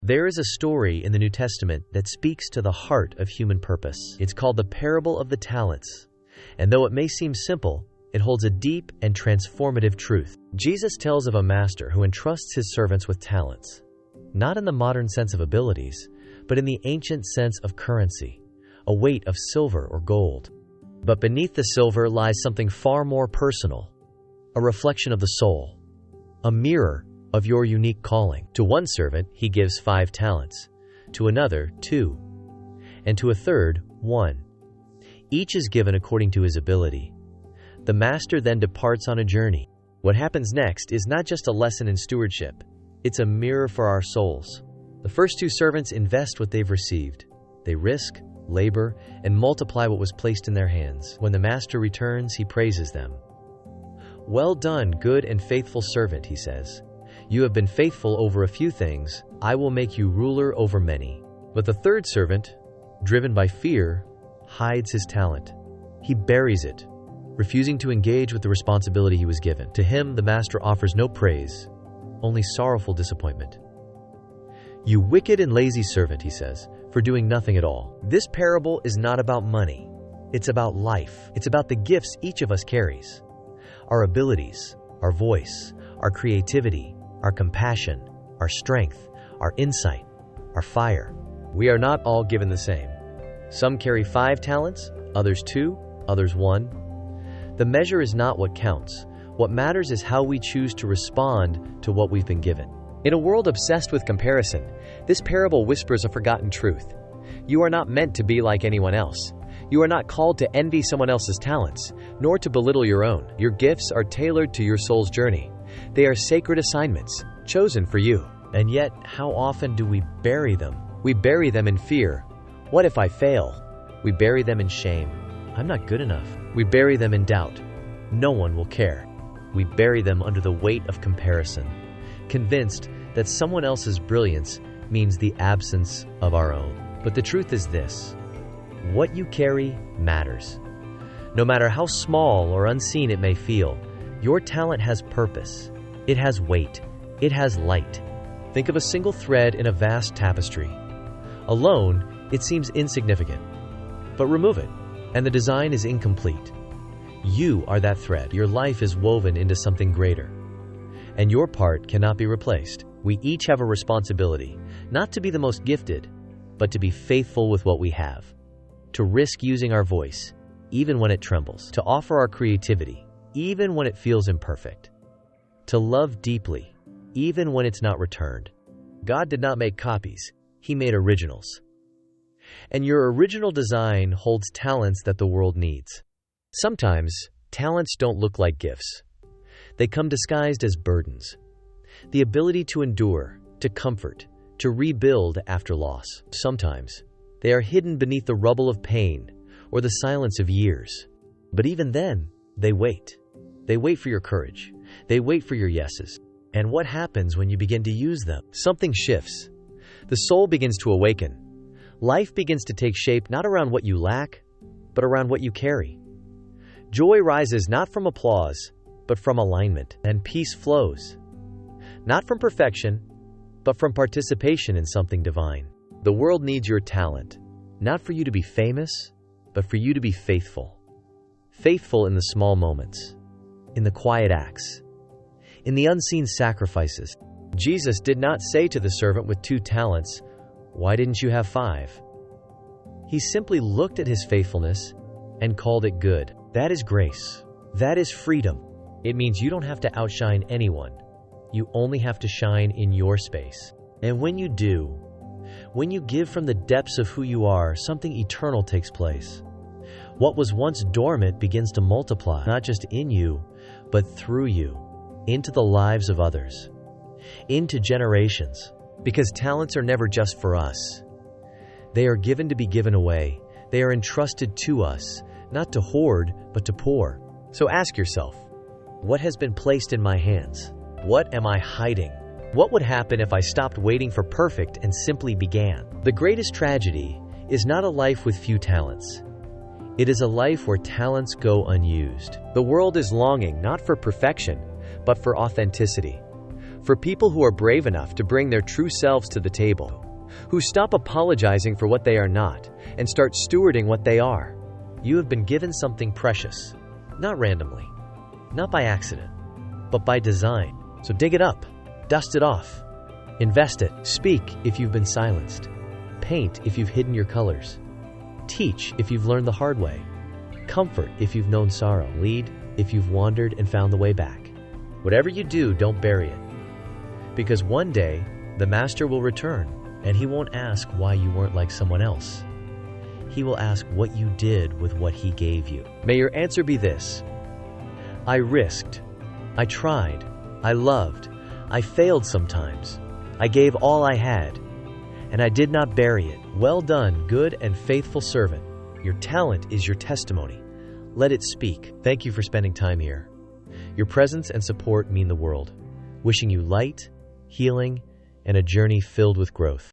There is a story in the New Testament that speaks to the heart of human purpose. It's called the parable of the talents. And though it may seem simple, it holds a deep and transformative truth. Jesus tells of a master who entrusts his servants with talents, not in the modern sense of abilities, but in the ancient sense of currency, a weight of silver or gold. But beneath the silver lies something far more personal, a reflection of the soul, a mirror of your unique calling. To one servant, he gives 5 talents, to another, 2, and to a third, 1. Each is given according to his ability. The master then departs on a journey. What happens next is not just a lesson in stewardship, it's a mirror for our souls. The first 2 servants invest what they've received. They risk, labor, and multiply what was placed in their hands. When the master returns, he praises them. "Well done, good and faithful servant," he says. "You have been faithful over a few things. I will make you ruler over many." But the third servant, driven by fear, hides his talent. He buries it, refusing to engage with the responsibility he was given. To him, the master offers no praise, only sorrowful disappointment. "You wicked and lazy servant," he says, "for doing nothing at all." This parable is not about money. It's about life. It's about the gifts each of us carries. Our abilities, our voice, our creativity, our compassion, our strength, our insight, our fire. We are not all given the same. Some carry 5 talents, others 2, others 1. The measure is not what counts. What matters is how we choose to respond to what we've been given. In a world obsessed with comparison, this parable whispers a forgotten truth. You are not meant to be like anyone else. You are not called to envy someone else's talents, nor to belittle your own. Your gifts are tailored to your soul's journey. They are sacred assignments, chosen for you. And yet, how often do we bury them? We bury them in fear. What if I fail? We bury them in shame. I'm not good enough. We bury them in doubt. No one will care. We bury them under the weight of comparison, convinced that someone else's brilliance means the absence of our own. But the truth is this: what you carry matters. No matter how small or unseen it may feel, your talent has purpose. It has weight. It has light. Think of a single thread in a vast tapestry. Alone, it seems insignificant. But remove it, and the design is incomplete. You are that thread. Your life is woven into something greater, and your part cannot be replaced. We each have a responsibility, not to be the most gifted, but to be faithful with what we have, to risk using our voice, even when it trembles, to offer our creativity, even when it feels imperfect, to love deeply, even when it's not returned. God did not make copies. He made originals. And your original design holds talents that the world needs. Sometimes, talents don't look like gifts. They come disguised as burdens. The ability to endure, to comfort, to rebuild after loss. Sometimes, they are hidden beneath the rubble of pain or the silence of years. But even then, they wait. They wait for your courage. They wait for your yeses. And what happens when you begin to use them? Something shifts. The soul begins to awaken. Life begins to take shape not around what you lack, but around what you carry. Joy rises not from applause, but from alignment. And peace flows, not from perfection, but from participation in something divine. The world needs your talent, not for you to be famous, but for you to be faithful. Faithful in the small moments, in the quiet acts, in the unseen sacrifices. Jesus did not say to the servant with 2 talents, "Why didn't you have 5?" He simply looked at his faithfulness and called it good. That is grace. That is freedom. It means you don't have to outshine anyone. You only have to shine in your space. And when you do, when you give from the depths of who you are, something eternal takes place. What was once dormant begins to multiply, not just in you, but through you, into the lives of others, into generations. Because talents are never just for us. They are given to be given away. They are entrusted to us, not to hoard, but to pour. So ask yourself, what has been placed in my hands? What am I hiding? What would happen if I stopped waiting for perfect and simply began? The greatest tragedy is not a life with few talents. It is a life where talents go unused. The world is longing not for perfection, but for authenticity, for people who are brave enough to bring their true selves to the table, who stop apologizing for what they are not and start stewarding what they are. You have been given something precious, not randomly, not by accident, but by design. So dig it up, dust it off, invest it. Speak if you've been silenced. Paint if you've hidden your colors. Teach if you've learned the hard way. Comfort if you've known sorrow. Lead if you've wandered and found the way back. Whatever you do, don't bury it. Because one day, the Master will return, and he won't ask why you weren't like someone else. He will ask what you did with what he gave you. May your answer be this: I risked, I tried, I loved, I failed sometimes, I gave all I had, and I did not bury it. Well done, good and faithful servant. Your talent is your testimony. Let it speak. Thank you for spending time here. Your presence and support mean the world. Wishing you light, healing, and a journey filled with growth.